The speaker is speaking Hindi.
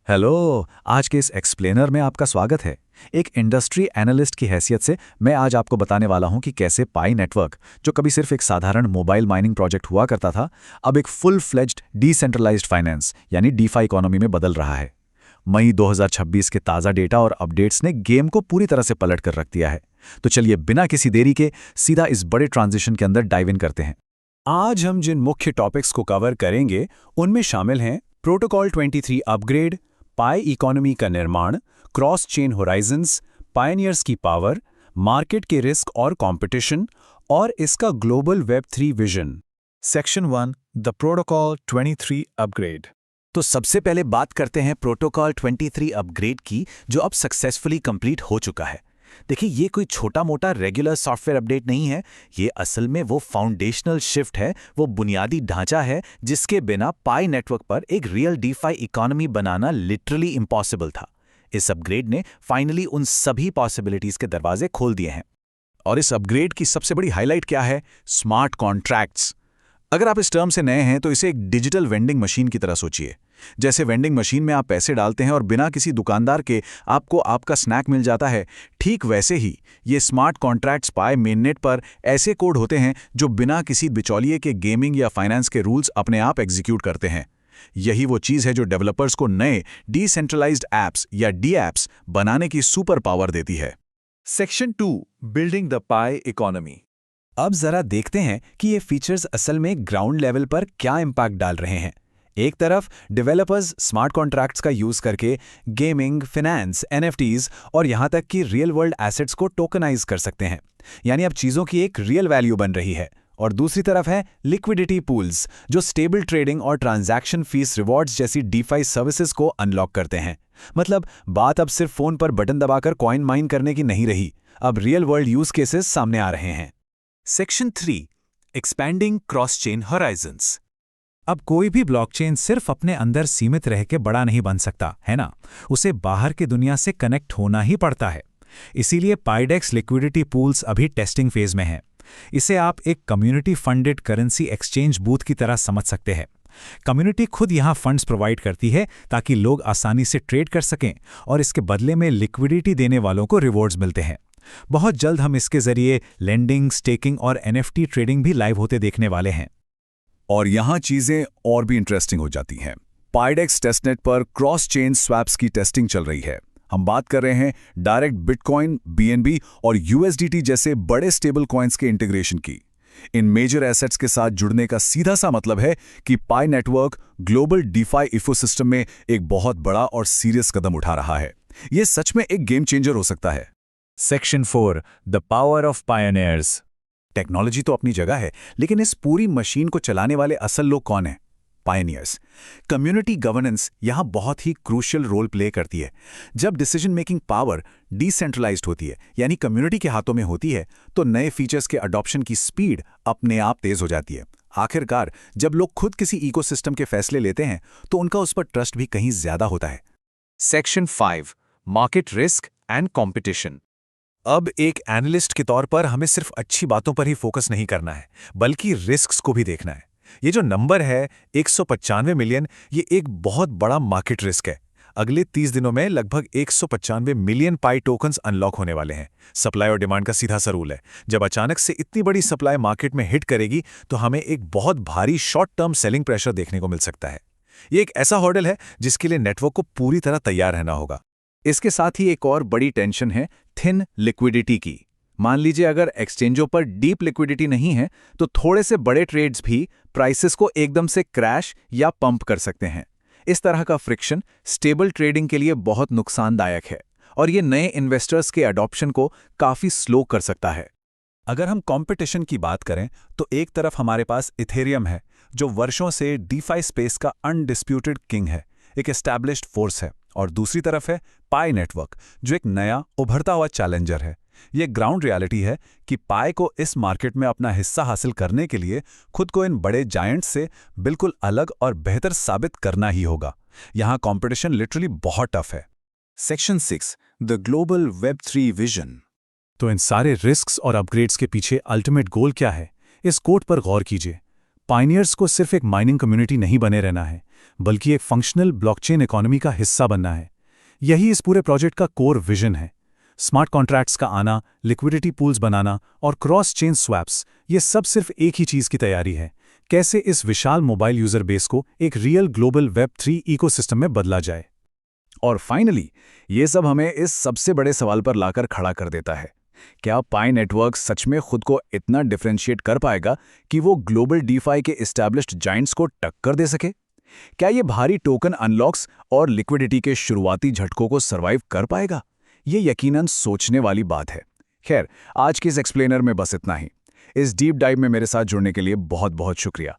हेलो। आज के इस एक्सप्लेनर में आपका स्वागत है। एक इंडस्ट्री एनालिस्ट की हैसियत से मैं आज आपको बताने वाला हूं कि कैसे पाई नेटवर्क, जो कभी सिर्फ एक साधारण मोबाइल माइनिंग प्रोजेक्ट हुआ करता था, अब एक फुल फ्लेज्ड डिसेंट्रलाइज्ड फाइनेंस यानी डीफाई इकोनॉमी में बदल रहा है। मई 2026 के ताज़ा डेटा और अपडेट्स ने गेम को पूरी तरह से पलट कर रख दिया है। तो चलिए बिना किसी देरी के सीधा इस बड़े ट्रांजिशन के अंदर डाइव इन करते हैं। आज हम जिन मुख्य टॉपिक्स को कवर करेंगे उनमें शामिल हैं प्रोटोकॉल 23 अपग्रेड, पाई इकोनॉमी का निर्माण, क्रॉस चेन होराइजन्स, पायनियर्स की पावर, मार्केट के रिस्क और कंपटीशन, और इसका global web 3 vision. Section 1 the protocol 23 upgrade. तो सबसे पहले बात करते हैं प्रोटोकॉल 23 अपग्रेड की, जो अब सक्सेसफुली कंप्लीट हो चुका है। देखिए, ये कोई छोटा मोटा रेगुलर सॉफ्टवेयर अपडेट नहीं है। ये असल में वो फाउंडेशनल शिफ्ट है, वो बुनियादी ढांचा है जिसके बिना पाई नेटवर्क पर एक रियल डीफाई इकोनॉमी बनाना लिटरली इम्पॉसिबल था। इस अपग्रेड ने फाइनली उन सभी पॉसिबिलिटीज के दरवाजे खोल दिए हैं। और इस अपग्रेड की सबसे बड़ी हाईलाइट क्या है? Smart contracts. अगर आप इस टर्म से नए हैं तो इसे एक डिजिटल वेंडिंग मशीन की तरह सोचिए। जैसे वेंडिंग मशीन में आप पैसे डालते हैं और बिना किसी दुकानदार के आपको आपका स्नैक मिल जाता है, ठीक वैसे ही ये स्मार्ट कॉन्ट्रैक्ट्स पाई मेननेट पर ऐसे कोड होते हैं जो बिना किसी बिचौलिए के गेमिंग या फाइनेंस के रूल्स अपने आप एग्जीक्यूट करते हैं। यही वो चीज़ है जो डेवलपर्स को नए डिसेंट्रलाइज्ड ऐप्स या डी ऐप्स बनाने की सुपर पावर देती है। Section 2 building the pi economy. अब जरा देखते हैं कि ये फीचर्स असल में ग्राउंड लेवल पर क्या इम्पैक्ट डाल रहे हैं। एक तरफ डेवलपर्स स्मार्ट कॉन्ट्रैक्ट्स का यूज करके गेमिंग, फिनेंस, एनएफटीज और यहां तक कि रियल वर्ल्ड एसेट्स को टोकनाइज कर सकते हैं, यानी अब चीजों की एक रियल वैल्यू बन रही है। और दूसरी तरफ है लिक्विडिटी पूल्स, जो स्टेबल ट्रेडिंग और ट्रांजैक्शन फीस रिवॉर्ड्स जैसी डीफाई सर्विसेज को अनलॉक करते हैं। मतलब बात अब सिर्फ फोन पर बटन दबाकर कॉइन माइन करने की नहीं रही, अब रियल वर्ल्ड यूज केसेस सामने आ रहे हैं। Section 3 expanding cross chain Horizons. अब कोई भी ब्लॉकचेन सिर्फ अपने अंदर सीमित रह के बड़ा नहीं बन सकता, है ना? उसे बाहर की दुनिया से कनेक्ट होना ही पड़ता है। इसीलिए पाइडेक्स लिक्विडिटी पूल्स अभी टेस्टिंग फेज में है। इसे आप एक community funded currency exchange booth की तरह समझ सकते हैं। कम्युनिटी खुद यहाँ फंड्स प्रोवाइड करती है ताकि लोग आसानी से ट्रेड कर सकें, और इसके बदले में लिक्विडिटी देने वालों को रिवॉर्ड्स मिलते हैं। बहुत जल्द हम इसके जरिए लेंडिंग, स्टेकिंग और एनएफटी ट्रेडिंग भी लाइव होते देखने वाले हैं। और यहां चीजें और भी इंटरेस्टिंग हो जाती हैं। पाइडेक्स टेस्टनेट पर क्रॉस चेन स्वैप्स की टेस्टिंग चल रही है। हम बात कर रहे हैं डायरेक्ट बिटकॉइन, बीएनबी और यूएसडीटी जैसे बड़े स्टेबल कॉइन्स के इंटीग्रेशन की। इन मेजर एसेट्स के साथ जुड़ने का सीधा सा मतलब है कि पाई नेटवर्क ग्लोबल डीफाई इकोसिस्टम में एक बहुत बड़ा और सीरियस कदम उठा रहा है। यह सच में एक गेम चेंजर हो सकता है। Section 4 the power of pioneers. Technology तो अपनी जगह है, लेकिन इस पूरी मशीन को चलाने वाले असल लोग कौन हैं? पायनियर्स। कम्युनिटी गवर्नेंस यहां बहुत ही क्रूशियल रोल प्ले करती है। जब डिसीजन मेकिंग पावर डिसेंट्रलाइज्ड होती है, यानी कम्युनिटी के हाथों में होती है, तो नए फीचर्स के अडॉप्शन की स्पीड अपने आप तेज हो जाती है। आखिरकार जब लोग खुद किसी इकोसिस्टम के फैसले लेते हैं तो उनका उस पर ट्रस्ट भी कहीं ज्यादा होता है। Section 5 market risk and competition. अब एक एनालिस्ट के तौर पर हमें सिर्फ अच्छी बातों पर ही फोकस नहीं करना है, बल्कि रिस्क्स को भी देखना है। ये जो नंबर है 195 मिलियन, ये एक बहुत बड़ा मार्केट रिस्क है। अगले 30 दिनों में लगभग 195 मिलियन पाई टोकन्स अनलॉक होने वाले हैं। सप्लाई और डिमांड का सीधा सा रूल है। जब अचानक से इतनी बड़ी सप्लाई मार्केट में हिट करेगी तो हमें एक बहुत भारी शॉर्ट टर्म सेलिंग प्रेशर देखने को मिल सकता है। ये एक ऐसा हॉर्डल है जिसके लिए नेटवर्क को पूरी तरह तैयार रहना होगा। इसके साथ ही एक और बड़ी टेंशन है थिन लिक्विडिटी की। मान लीजिए अगर एक्सचेंजों पर डीप लिक्विडिटी नहीं है तो थोड़े से बड़े ट्रेड्स भी प्राइसेस को एकदम से क्रैश या पंप कर सकते हैं। इस तरह का फ्रिक्शन स्टेबल ट्रेडिंग के लिए बहुत नुकसानदायक है और ये नए इन्वेस्टर्स के अडॉप्शन को काफी स्लो कर सकता है। अगर हम कंपटीशन की बात करें तो एक तरफ हमारे पास इथेरियम है, जो वर्षों से डीफाई स्पेस का अनडिस्प्यूटेड किंग है, एक एस्टैब्लिश्ड फोर्स है, और दूसरी तरफ है पाई नेटवर्क, जो एक नया उभरता हुआ चैलेंजर है। ये ग्राउंड रियलिटी है कि पाई को इस मार्केट में अपना हिस्सा हासिल करने के लिए खुद को इन बड़े जायंट्स से बिल्कुल अलग और बेहतर साबित करना ही होगा। यहां कंपटीशन लिटरली बहुत टफ है। Section 6 the global web 3 vision. तो इन सारे रिस्क्स और अपग्रेड्स के पीछे अल्टीमेट गोल क्या है? इस कोट पर गौर कीजिए। पायनियर्स को सिर्फ एक माइनिंग कम्युनिटी नहीं बने रहना है, बल्कि एक फंक्शनल ब्लॉकचेन इकोनॉमी का हिस्सा बनना है। यही इस पूरे प्रोजेक्ट का कोर विजन है। स्मार्ट कॉन्ट्रैक्ट्स का आना, लिक्विडिटी पूल्स बनाना और क्रॉस चेन स्वैप्स, ये सब सिर्फ एक ही चीज़ की तैयारी है, कैसे इस विशाल मोबाइल यूजर बेस को एक रियल ग्लोबल वेब3 इकोसिस्टम में बदला जाए। और फाइनली ये सब हमें इस सबसे बड़े सवाल पर लाकर खड़ा कर देता है, क्या पाई नेटवर्क सच में खुद को इतना डिफरेंशिएट कर पाएगा कि वो ग्लोबल डीफाई के एस्टैब्लिश्ड जायंट्स को टक्कर दे सके? क्या ये भारी टोकन अनलॉक्स और लिक्विडिटी के शुरुआती झटकों को सर्वाइव कर पाएगा? ये यकीनन सोचने वाली बात है। खैर, आज के इस एक्सप्लेनर में बस इतना ही। इस डीप डाइव में मेरे साथ जुड़ने के लिए बहुत बहुत शुक्रिया।